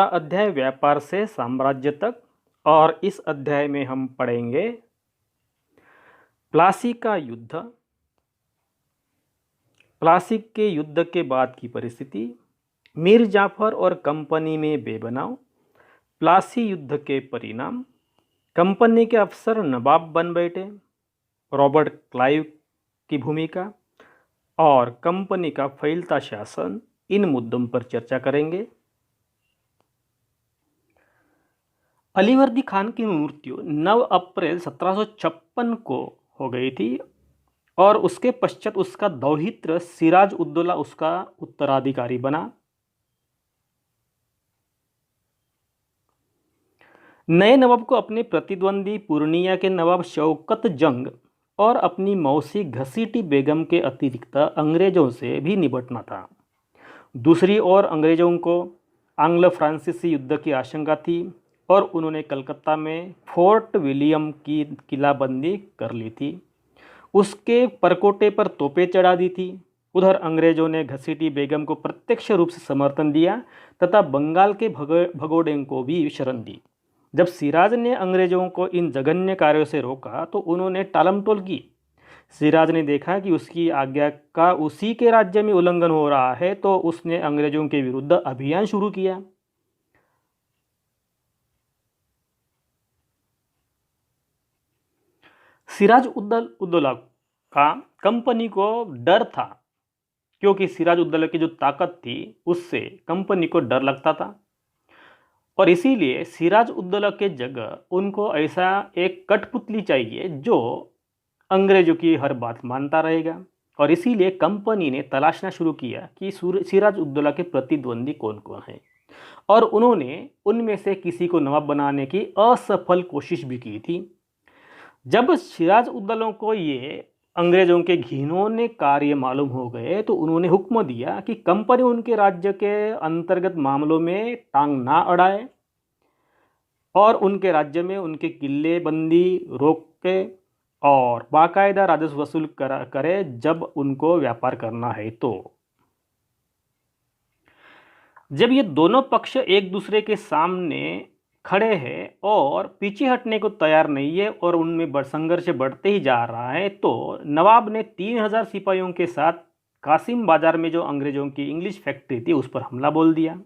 अध्याय व्यापार से साम्राज्य तक। और इस अध्याय में हम पढ़ेंगे प्लासी का युद्ध, प्लासी के युद्ध के बाद की परिस्थिति, मीर जाफर और कंपनी में बेबनाव, प्लासी युद्ध के परिणाम, कंपनी के अफसर नवाब बन बैठे, रॉबर्ट क्लाइव की भूमिका और कंपनी का फैलता शासन, इन मुद्दों पर चर्चा करेंगे। अलीवर्दी खान की मृत्यु 9 अप्रैल 1756 को हो गई थी और उसके पश्चात उसका दौहित्र सिराज उद्दौला उसका उत्तराधिकारी बना। नए नवाब को अपने प्रतिद्वंदी पूर्णिया के नवाब शौकत जंग और अपनी मौसी घसीटी बेगम के अतिरिक्त अंग्रेजों से भी निपटना था। दूसरी ओर अंग्रेजों को आंग्ल फ्रांसीसी युद्ध की आशंका थी और उन्होंने कलकत्ता में फोर्ट विलियम की किलाबंदी कर ली थी, उसके परकोटे पर तोपें चढ़ा दी थी। उधर अंग्रेजों ने घसीटी बेगम को प्रत्यक्ष रूप से समर्थन दिया तथा बंगाल के भगोड़े को भी शरण दी। जब सिराज ने अंग्रेजों को इन जघन्य कार्यों से रोका तो उन्होंने टालमटोल की। सिराज ने देखा कि उसकी आज्ञा का उसी के राज्य में उल्लंघन हो रहा है तो उसने अंग्रेजों के विरुद्ध अभियान शुरू किया। सिराज उद्दौला का कंपनी को डर था, क्योंकि सिराज उद्दौला की जो ताकत थी उससे कंपनी को डर लगता था और इसीलिए सिराज उद्दौला के जगह उनको ऐसा एक कठपुतली चाहिए जो अंग्रेजों की हर बात मानता रहेगा। और इसीलिए कंपनी ने तलाशना शुरू किया कि सिराज उद्दौला के प्रतिद्वंदी कौन कौन है और उन्होंने उनमें से किसी को नवाब बनाने की असफल कोशिश भी की थी। जब सिराज उद्दौला को ये अंग्रेजों के घिनौने कार्य मालूम हो गए तो उन्होंने हुक्म दिया कि कंपनी उनके राज्य के अंतर्गत मामलों में टांग ना अड़ाए और उनके राज्य में उनके किले बंदी रोके और बाकायदा राजस्व वसूल करे जब उनको व्यापार करना है। तो जब ये दोनों पक्ष एक दूसरे के सामने खड़े हैं और पीछे हटने को तैयार नहीं है और उनमें संघर्ष बढ़ते ही जा रहा है तो नवाब ने 3000 सिपाहियों के साथ कासिम बाजार में जो अंग्रेजों की इंग्लिश फैक्ट्री थी उस पर हमला बोल दिया।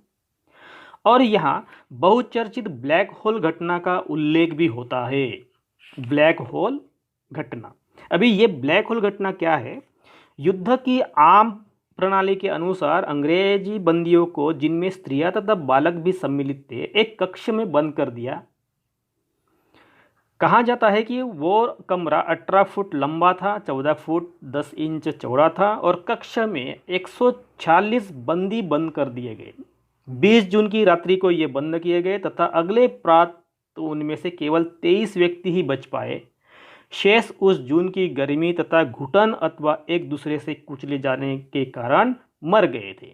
और यहाँ बहुचर्चित ब्लैक होल घटना का उल्लेख भी होता है। ब्लैक होल घटना, अभी ये ब्लैक होल घटना क्या है? युद्ध की आम प्रणाली के अनुसार अंग्रेजी बंदियों को, जिनमें स्त्रियां तथा बालक भी सम्मिलित थे, एक कक्ष में बंद कर दिया। कहा जाता है कि वो कमरा 18 फुट लंबा था, 14 फुट 10 इंच चौड़ा था और कक्ष में 146 बंदी बंद कर दिए गए। 20 जून की रात्रि को ये बंद किए गए तथा अगले प्रातः उनमें से केवल 23 व्यक्ति ही बच पाए। शेष उस जून की गर्मी तथा घुटन अथवा एक दूसरे से कुचले जाने के कारण मर गए थे।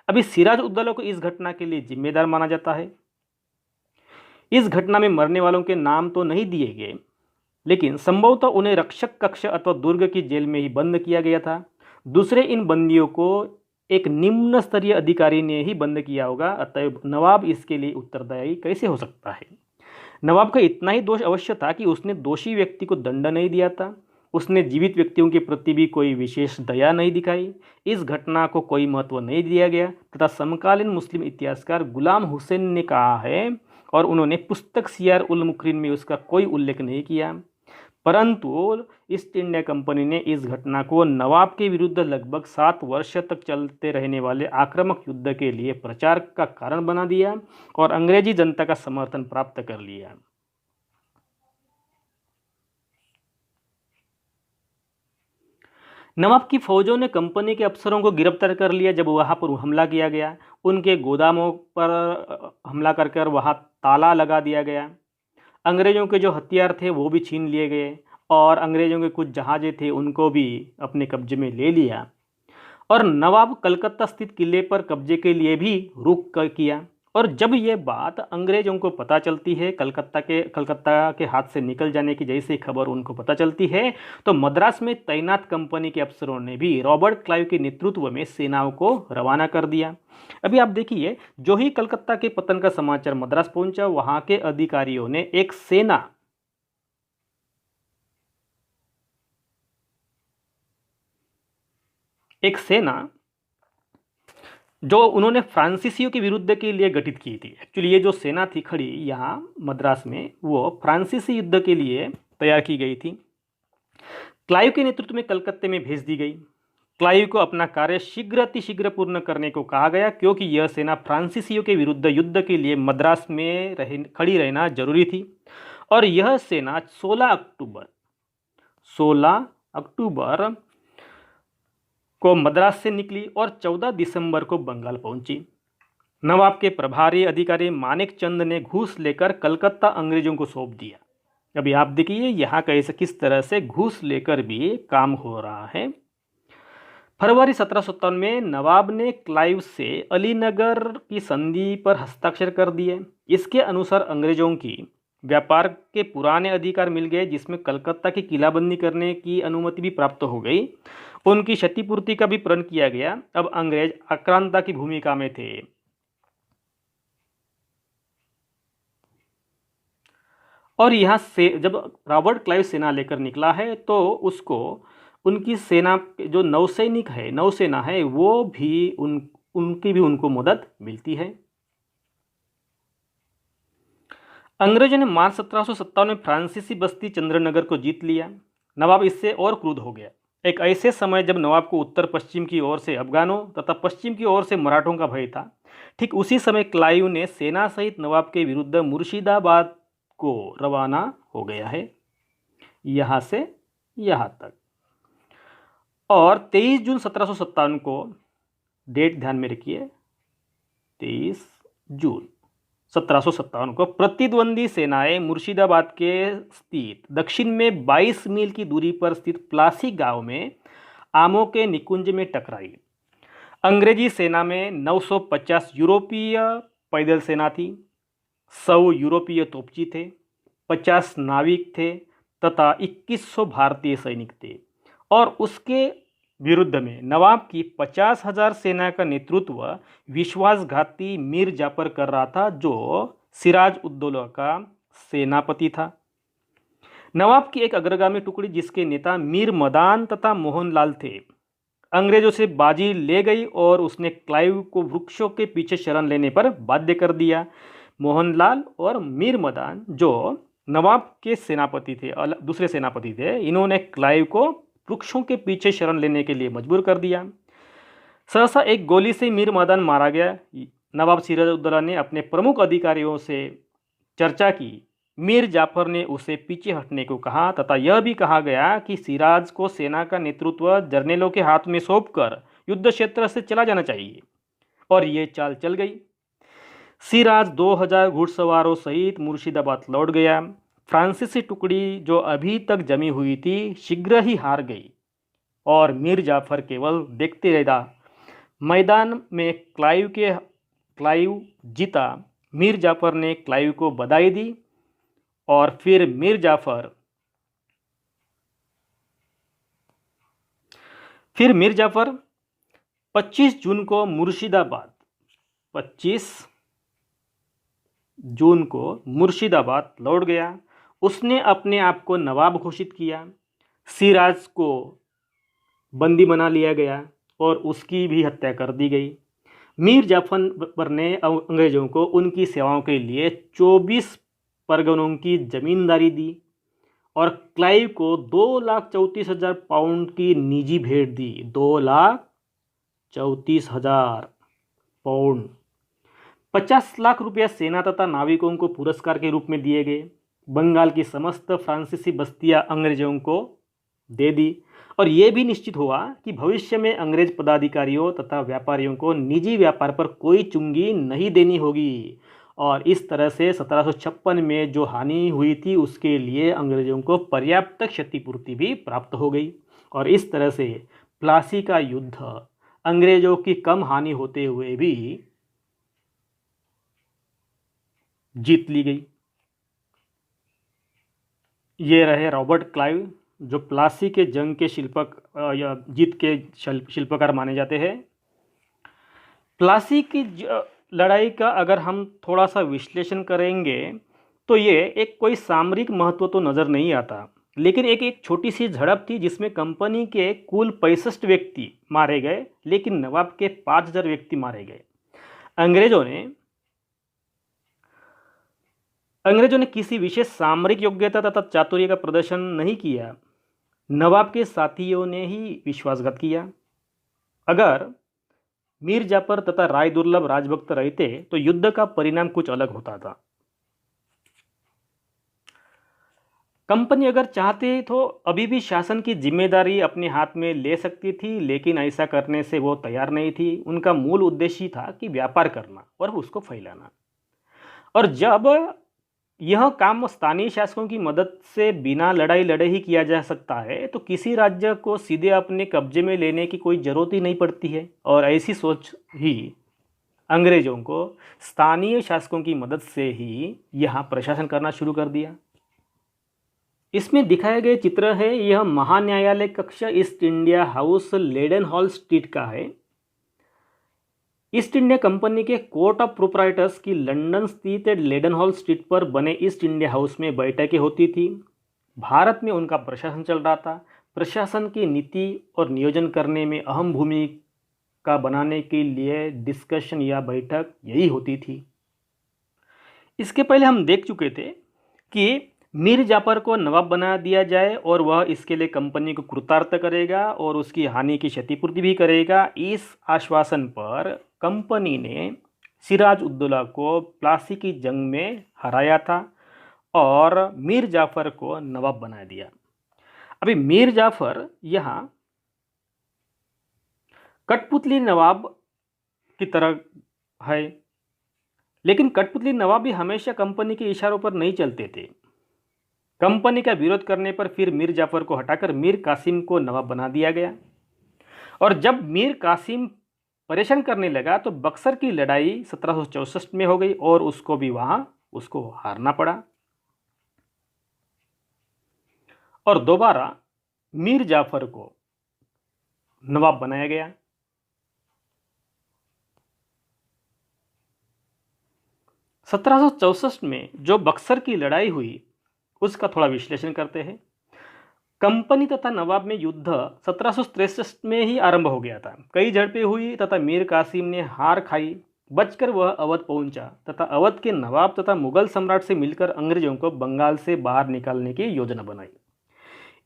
अभी सिराज उद्दौला को इस घटना के लिए जिम्मेदार माना जाता है। इस घटना में मरने वालों के नाम तो नहीं दिए गए, लेकिन संभवतः उन्हें रक्षक कक्ष अथवा दुर्ग की जेल में ही बंद किया गया था। दूसरे इन बंदियों को एक निम्न स्तरीय अधिकारी ने ही बंद किया होगा, अतएव नवाब इसके लिए उत्तरदायी कैसे हो सकता है? नवाब का इतना ही दोष अवश्य था कि उसने दोषी व्यक्ति को दंड नहीं दिया था। उसने जीवित व्यक्तियों के प्रति भी कोई विशेष दया नहीं दिखाई। इस घटना को कोई महत्व नहीं दिया गया तथा समकालीन मुस्लिम इतिहासकार गुलाम हुसैन ने कहा है और उन्होंने पुस्तक सियार उल मुकरिन में उसका कोई उल्लेख नहीं किया। परंतु ईस्ट इंडिया कंपनी ने इस घटना को नवाब के विरुद्ध लगभग 7 वर्ष तक चलते रहने वाले आक्रामक युद्ध के लिए प्रचार का कारण बना दिया और अंग्रेजी जनता का समर्थन प्राप्त कर लिया। नवाब की फौजों ने कंपनी के अफसरों को गिरफ्तार कर लिया। जब वहां पर हमला किया गया, उनके गोदामों पर हमला कर वहां ताला लगा दिया गया। अंग्रेजों के जो हथियार थे वो भी छीन लिए गए और अंग्रेजों के कुछ जहाज़ें थे उनको भी अपने कब्जे में ले लिया। और नवाब कलकत्ता स्थित किले पर कब्जे के लिए भी रुख किया और जब ये बात अंग्रेजों को पता चलती है, कलकत्ता के हाथ से निकल जाने की जैसे खबर उनको पता चलती है, तो मद्रास में तैनात कंपनी के अफसरों ने भी रॉबर्ट क्लाइव के नेतृत्व में सेनाओं को रवाना कर दिया। अभी आप देखिए, जो ही कलकत्ता के पतन का समाचार मद्रास पहुंचा, वहां के अधिकारियों ने एक सेना जो उन्होंने फ्रांसीसियों के विरुद्ध के लिए गठित की थी। एक्चुअली ये जो सेना थी खड़ी यहाँ मद्रास में, वो फ्रांसीसी युद्ध के लिए तैयार की गई थी। क्लाइव के नेतृत्व में कलकत्ते में भेज दी गई। क्लाइव को अपना कार्य शीघ्र पूर्ण करने को कहा गया, क्योंकि यह सेना फ्रांसीसियों के विरुद्ध युद्ध के लिए मद्रास में खड़ी रहना जरूरी थी। और यह सेना 16 अक्टूबर को मद्रास से निकली और 14 दिसंबर को बंगाल पहुंची। नवाब के प्रभारी अधिकारी मानेक चंद ने घूस लेकर कलकत्ता अंग्रेजों को सौंप दिया। अभी आप देखिए यहाँ कैसे किस तरह से घूस लेकर भी काम हो रहा है। फरवरी 1757 में नवाब ने क्लाइव से अलीनगर की संधि पर हस्ताक्षर कर दिए। इसके अनुसार अंग्रेजों की व्यापार के पुराने अधिकार मिल गए, जिसमें कलकत्ता की किलाबंदी करने की अनुमति भी प्राप्त हो गई। उनकी क्षतिपूर्ति का भी प्रण किया गया। अब अंग्रेज आक्रांता की भूमिका में थे। और यहाँ से जब रॉबर्ट क्लाइव सेना लेकर निकला है, तो उसको उनकी सेना जो नौसेना है वो भी उनकी भी उनको मदद मिलती है। अंग्रेजों ने मार्च 1757 में फ्रांसीसी बस्ती चंद्रनगर को जीत लिया। नवाब इससे और क्रुद्ध हो गया। एक ऐसे समय जब नवाब को उत्तर पश्चिम की ओर से अफगानों तथा पश्चिम की ओर से मराठों का भय था, ठीक उसी समय क्लाइव ने सेना सहित नवाब के विरुद्ध मुर्शिदाबाद को रवाना हो गया है, यहाँ से यहाँ तक। और 23 जून 1757 को, डेट ध्यान में रखिए, 23 जून 1757 को प्रतिद्वंदी सेनाएं मुर्शिदाबाद के स्थित दक्षिण में 22 मील की दूरी पर स्थित प्लासी गांव में आमों के निकुंज में टकराई। अंग्रेजी सेना में 950 यूरोपीय पैदल सेना थी, 100 यूरोपीय तोपची थे, 50 नाविक थे तथा 2100 भारतीय सैनिक थे। और उसके विरुद्ध में नवाब की 50,000 सेना का नेतृत्व विश्वासघाती मीर जाफर कर रहा था, जो सिराज उद्दौला का सेनापति था। नवाब की एक अग्रगामी टुकड़ी, जिसके नेता मीर मदान तथा मोहनलाल थे, अंग्रेजों से बाजी ले गई और उसने क्लाइव को वृक्षों के पीछे शरण लेने पर बाध्य कर दिया। मोहनलाल और मीर मदान जो नवाब के सेनापति थे, दूसरे सेनापति थे, इन्होंने क्लाइव को वृक्षों के पीछे शरण लेने के लिए मजबूर कर दिया। सहसा एक गोली से मीर मदान मारा गया। नवाब सिराजुद्दौला ने अपने प्रमुख अधिकारियों से चर्चा की। मीर जाफर ने उसे पीछे हटने को कहा तथा यह भी कहा गया कि सिराज को सेना का नेतृत्व जर्नेलों के हाथ में सौंपकर युद्ध क्षेत्र से चला जाना चाहिए। और ये चाल चल गई। सिराज 2000 घुड़सवारों सहित मुर्शिदाबाद लौट गया। फ्रांसीसी टुकड़ी जो अभी तक जमी हुई थी, शीघ्र ही हार गई और मीर जाफर केवल देखते रहा। मैदान में क्लाइव जीता। मीर जाफर ने क्लाइव को बधाई दी और फिर मीर जाफर 25 जून को मुर्शिदाबाद लौट गया। उसने अपने आप को नवाब घोषित किया। सिराज को बंदी बना लिया गया और उसकी भी हत्या कर दी गई। मीर जाफर ने अंग्रेजों को उनकी सेवाओं के लिए 24 परगनों की जमींदारी दी और क्लाइव को 2,34,000 पाउंड की निजी भेंट दी। 2,34,000 पाउंड। 50 लाख रुपया सेना तथा नाविकों को पुरस्कार के रूप में दिए गए। बंगाल की समस्त फ्रांसीसी बस्तियां अंग्रेजों को दे दी और यह भी निश्चित हुआ कि भविष्य में अंग्रेज पदाधिकारियों तथा व्यापारियों को निजी व्यापार पर कोई चुंगी नहीं देनी होगी। और इस तरह से 1756 में जो हानि हुई थी, उसके लिए अंग्रेजों को पर्याप्त क्षतिपूर्ति भी प्राप्त हो गई। और इस तरह से प्लासी का युद्ध अंग्रेजों की कम हानि होते हुए भी जीत ली गई। ये रहे रॉबर्ट क्लाइव, जो प्लासी के जंग के या जीत के शिल्पकार माने जाते हैं। प्लासी की लड़ाई का अगर हम थोड़ा सा विश्लेषण करेंगे तो ये एक कोई सामरिक महत्व तो नज़र नहीं आता, लेकिन एक एक छोटी सी झड़प थी जिसमें कंपनी के कुल 65 व्यक्ति मारे गए, लेकिन नवाब के 5000 व्यक्ति मारे गए। अंग्रेजों ने किसी विशेष सामरिक योग्यता तथा चातुर्य का प्रदर्शन नहीं किया। नवाब के साथियों ने ही विश्वासघात किया। अगर मीर जाफर तथा राय दुर्लभ राजभक्त रहते तो युद्ध का परिणाम कुछ अलग होता था। कंपनी अगर चाहते तो अभी भी शासन की जिम्मेदारी अपने हाथ में ले सकती थी, लेकिन ऐसा करने से वो तैयार नहीं थी। उनका मूल उद्देश्य था कि व्यापार करना और उसको फैलाना। और जब यह काम स्थानीय शासकों की मदद से बिना लड़ाई लड़े ही किया जा सकता है, तो किसी राज्य को सीधे अपने कब्जे में लेने की कोई ज़रूरत ही नहीं पड़ती है। और ऐसी सोच ही अंग्रेज़ों को स्थानीय शासकों की मदद से ही यहाँ प्रशासन करना शुरू कर दिया। इसमें दिखाए गए चित्र है, यह महान्यायालय कक्ष East India house Leaden street का है। ईस्ट इंडिया कंपनी के कोर्ट ऑफ प्रोप्राइटर्स की लंदन स्थित लेडन स्ट्रीट पर बने ईस्ट इंडिया हाउस में बैठकें होती थी। भारत में उनका प्रशासन चल रहा था। प्रशासन की नीति और नियोजन करने में अहम भूमिका बनाने के लिए डिस्कशन या बैठक यही होती थी। इसके पहले हम देख चुके थे कि मीर जाफर को नवाब बना दिया जाए और वह इसके लिए कंपनी को कृतार्थ करेगा और उसकी हानि की क्षतिपूर्ति भी करेगा। इस आश्वासन पर कंपनी ने सिराज उद्दौला को प्लासी की जंग में हराया था और मीर जाफर को नवाब बना दिया। अभी मीर जाफर यहाँ कठपुतली नवाब की तरह है, लेकिन कठपुतली नवाब भी हमेशा कंपनी के इशारों पर नहीं चलते थे। कंपनी का विरोध करने पर फिर मीर जाफर को हटाकर मीर कासिम को नवाब बना दिया गया। और जब मीर कासिम परेशान करने लगा तो बक्सर की लड़ाई 1764 में हो गई और उसको भी वहां उसको हारना पड़ा और दोबारा मीर जाफर को नवाब बनाया गया। सत्रह में जो बक्सर की लड़ाई हुई उसका थोड़ा विश्लेषण करते हैं। कंपनी तथा नवाब में युद्ध 1763 में ही आरंभ हो गया था। कई झड़पें हुई तथा मीर कासिम ने हार खाई। बचकर वह अवध पहुंचा तथा अवध के नवाब तथा मुगल सम्राट से मिलकर अंग्रेजों को बंगाल से बाहर निकालने की योजना बनाई।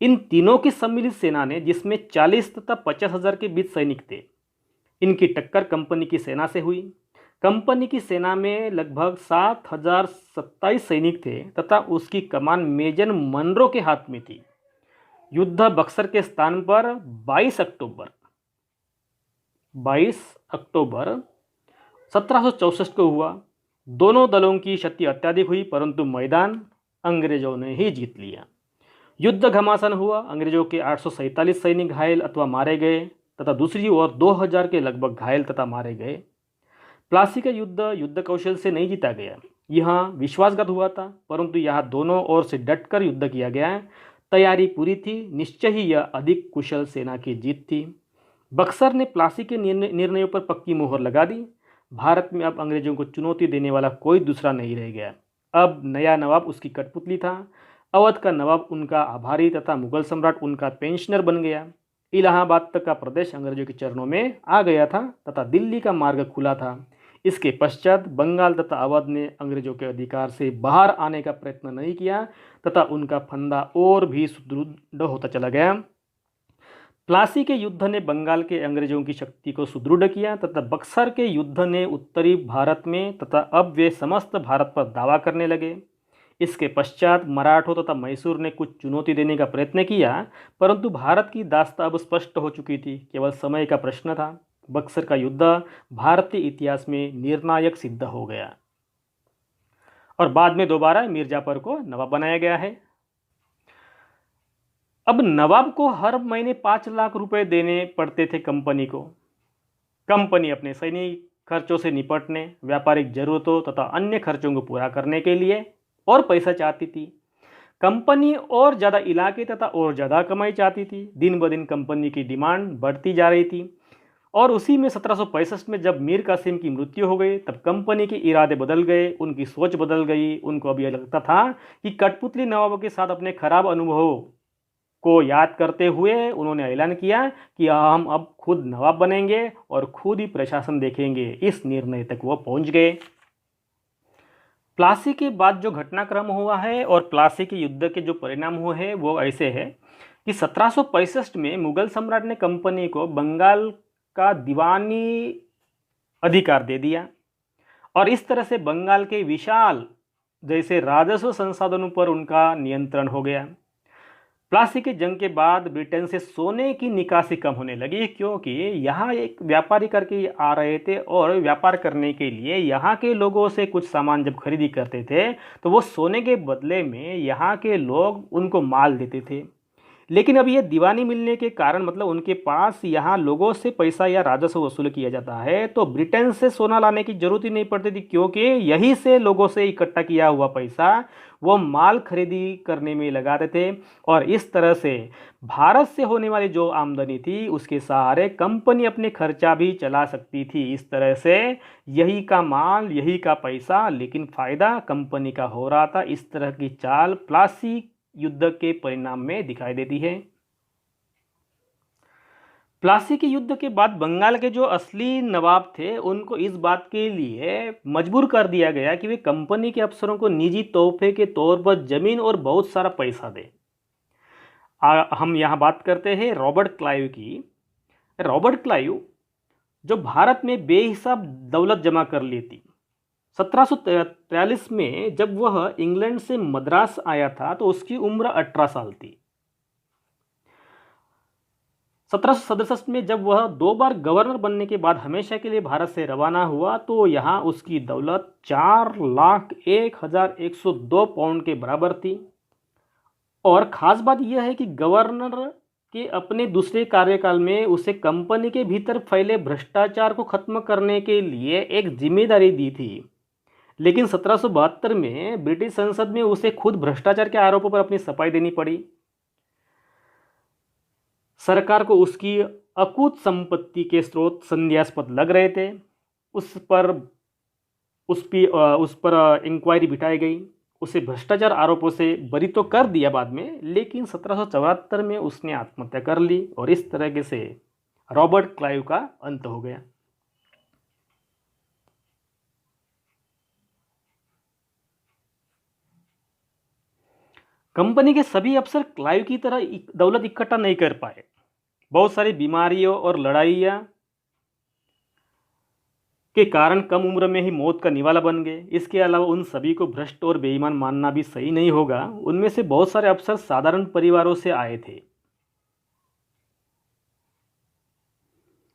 इन तीनों की सम्मिलित सेना ने, जिसमें 40 तथा 50,000 के बीच सैनिक थे, इनकी टक्कर कंपनी की सेना से हुई। कंपनी की सेना में लगभग 7,027 सैनिक थे तथा उसकी कमान मेजर मनरो के हाथ में थी। युद्ध बक्सर के स्थान पर 22 अक्टूबर 1764 को हुआ। दोनों दलों की क्षति अत्यधिक हुई, परंतु मैदान अंग्रेजों ने ही जीत लिया। युद्ध घमासान हुआ। अंग्रेजों के 847 सैनिक घायल अथवा मारे गए तथा दूसरी ओर 2000 के लगभग घायल तथा मारे गए। प्लासी का युद्ध कौशल से नहीं जीता गया, यहाँ विश्वासघात हुआ था, परंतु यहाँ दोनों ओर से डटकर युद्ध किया गया। तैयारी पूरी थी। निश्चय ही यह अधिक कुशल सेना की जीत थी। बक्सर ने प्लासी के निर्णयों पर पक्की मोहर लगा दी। भारत में अब अंग्रेजों को चुनौती देने वाला कोई दूसरा नहीं रह गया। अब नया नवाब उसकी कठपुतली था। अवध का नवाब उनका आभारी तथा मुगल सम्राट उनका पेंशनर बन गया। इलाहाबाद तक का प्रदेश अंग्रेजों के चरणों में आ गया था तथा दिल्ली का मार्ग खुला था। इसके पश्चात बंगाल तथा अवध ने अंग्रेजों के अधिकार से बाहर आने का प्रयत्न नहीं किया तथा उनका फंदा और भी सुदृढ़ होता चला गया। प्लासी के युद्ध ने बंगाल के अंग्रेजों की शक्ति को सुदृढ़ किया तथा बक्सर के युद्ध ने उत्तरी भारत में तथा अब वे समस्त भारत पर दावा करने लगे। इसके पश्चात मराठों तथा मैसूर ने कुछ चुनौती देने का प्रयत्न किया, परंतु भारत की दास्तां अब स्पष्ट हो चुकी थी। केवल समय का प्रश्न था। बक्सर का युद्ध भारतीय इतिहास में निर्णायक सिद्ध हो गया और बाद में दोबारा मीर जाफर को नवाब बनाया गया है। अब नवाब को हर महीने 5 लाख रुपए देने पड़ते थे कंपनी को। कंपनी अपने सैनिक खर्चों से निपटने, व्यापारिक जरूरतों तथा अन्य खर्चों को पूरा करने के लिए और पैसा चाहती थी। कंपनी और ज़्यादा इलाके तथा और ज़्यादा कमाई चाहती थी। दिन ब दिन कंपनी की डिमांड बढ़ती जा रही थी और उसी में 1765 में जब मीर कासिम की मृत्यु हो गई तब कंपनी के इरादे बदल गए, उनकी सोच बदल गई। उनको अब यह लगता था कि कठपुतली नवाबों के साथ अपने खराब अनुभवों को याद करते हुए उन्होंने ऐलान किया कि हम अब खुद नवाब बनेंगे और खुद ही प्रशासन देखेंगे। इस निर्णय तक वो पहुंच गए। प्लासी के बाद जो घटनाक्रम हुआ है और प्लासी के युद्ध के जो परिणाम हुए हैं वो ऐसे है कि 1765 में मुगल सम्राट ने कंपनी को बंगाल का दीवानी अधिकार दे दिया और इस तरह से बंगाल के विशाल जैसे राजस्व संसाधनों पर उनका नियंत्रण हो गया। प्लासी की जंग के बाद ब्रिटेन से सोने की निकासी कम होने लगी क्योंकि यहाँ एक व्यापारी करके आ रहे थे और व्यापार करने के लिए यहाँ के लोगों से कुछ सामान जब खरीदी करते थे तो वो सोने के बदले में यहाँ के लोग उनको माल देते थे। लेकिन अब ये दीवानी मिलने के कारण मतलब उनके पास यहाँ लोगों से पैसा या राजस्व वसूल किया जाता है तो ब्रिटेन से सोना लाने की जरूरत ही नहीं पड़ती थी क्योंकि यहीं से लोगों से इकट्ठा किया हुआ पैसा वो माल खरीदी करने में लगाते थे और इस तरह से भारत से होने वाली जो आमदनी थी उसके सहारे कंपनी अपने खर्चा भी चला सकती थी। इस तरह से यही का माल यही का पैसा लेकिन फ़ायदा कंपनी का हो रहा था। इस तरह की चाल प्लासी युद्ध के परिणाम में दिखाई देती है। प्लासी के युद्ध के बाद बंगाल के जो असली नवाब थे उनको इस बात के लिए मजबूर कर दिया गया कि वे कंपनी के अफसरों को निजी तोहफे के तौर पर जमीन और बहुत सारा पैसा दें। हम यहाँ बात करते हैं रॉबर्ट क्लाइव की। रॉबर्ट क्लाइव जो भारत में बेहिसाब दौलत जमा कर ली थी। 1743 में जब वह इंग्लैंड से मद्रास आया था तो उसकी उम्र 18 साल थी। 1767 में जब वह 2 बार गवर्नर बनने के बाद हमेशा के लिए भारत से रवाना हुआ तो यहाँ उसकी दौलत 4,01,102 पाउंड के बराबर थी। और ख़ास बात यह है कि गवर्नर के अपने दूसरे कार्यकाल में उसे कंपनी के भीतर फैले भ्रष्टाचार को खत्म करने के लिए एक जिम्मेदारी दी थी। लेकिन 1772 में ब्रिटिश संसद में उसे खुद भ्रष्टाचार के आरोपों पर अपनी सफाई देनी पड़ी। सरकार को उसकी अकूत संपत्ति के स्रोत संदेहास्पद लग रहे थे। उस पर इंक्वायरी बिठाई गई। उसे भ्रष्टाचार आरोपों से बरी तो कर दिया बाद में, लेकिन 1774 में उसने आत्महत्या कर ली और इस तरह से रॉबर्ट क्लाइव का अंत हो गया। कंपनी के सभी अफसर क्लाइव की तरह दौलत इकट्ठा नहीं कर पाए। बहुत सारी बीमारियों और लड़ाइयाँ के कारण कम उम्र में ही मौत का निवाला बन गए। इसके अलावा उन सभी को भ्रष्ट और बेईमान मानना भी सही नहीं होगा। उनमें से बहुत सारे अफसर साधारण परिवारों से आए थे।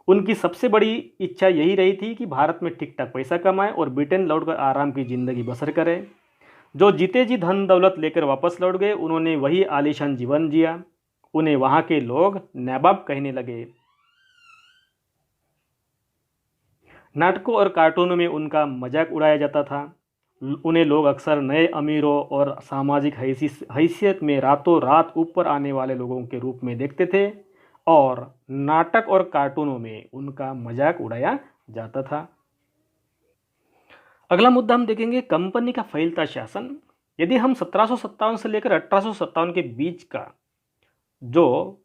उनकी सबसे बड़ी इच्छा यही रही थी कि भारत में ठीक ठाक पैसा कमाए और ब्रिटेन लौटकर आराम की जिंदगी बसर करें। जो जीते जी धन दौलत लेकर वापस लौट गए उन्होंने वही आलीशान जीवन जिया। उन्हें वहाँ के लोग नवाब कहने लगे। नाटकों और कार्टूनों में उनका मजाक उड़ाया जाता था। उन्हें लोग अक्सर नए अमीरों और सामाजिक हैसियत में रातों रात ऊपर आने वाले लोगों के रूप में देखते थे और नाटक और कार्टूनों में उनका मजाक उड़ाया जाता था। अगला मुद्दा हम देखेंगे कंपनी का फैलता शासन। यदि हम 1757 से लेकर 1857 के बीच का जो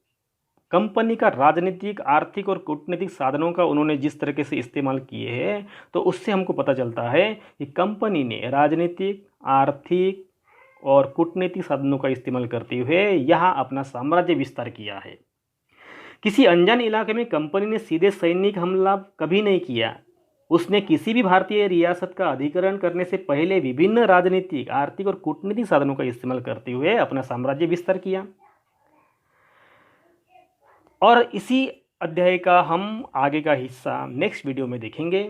कंपनी का राजनीतिक, आर्थिक और कूटनीतिक साधनों का उन्होंने जिस तरीके से इस्तेमाल किए हैं तो उससे हमको पता चलता है कि कंपनी ने राजनीतिक, आर्थिक और कूटनीतिक साधनों का इस्तेमाल करते हुए यहाँ अपना साम्राज्य विस्तार किया है। किसी अनजान इलाके में कंपनी ने सीधे सैनिक हमला कभी नहीं किया। उसने किसी भी भारतीय रियासत का अधिग्रहण करने से पहले विभिन्न राजनीतिक, आर्थिक और कूटनीतिक साधनों का इस्तेमाल करते हुए अपना साम्राज्य विस्तार किया। और इसी अध्याय का हम आगे का हिस्सा नेक्स्ट वीडियो में देखेंगे।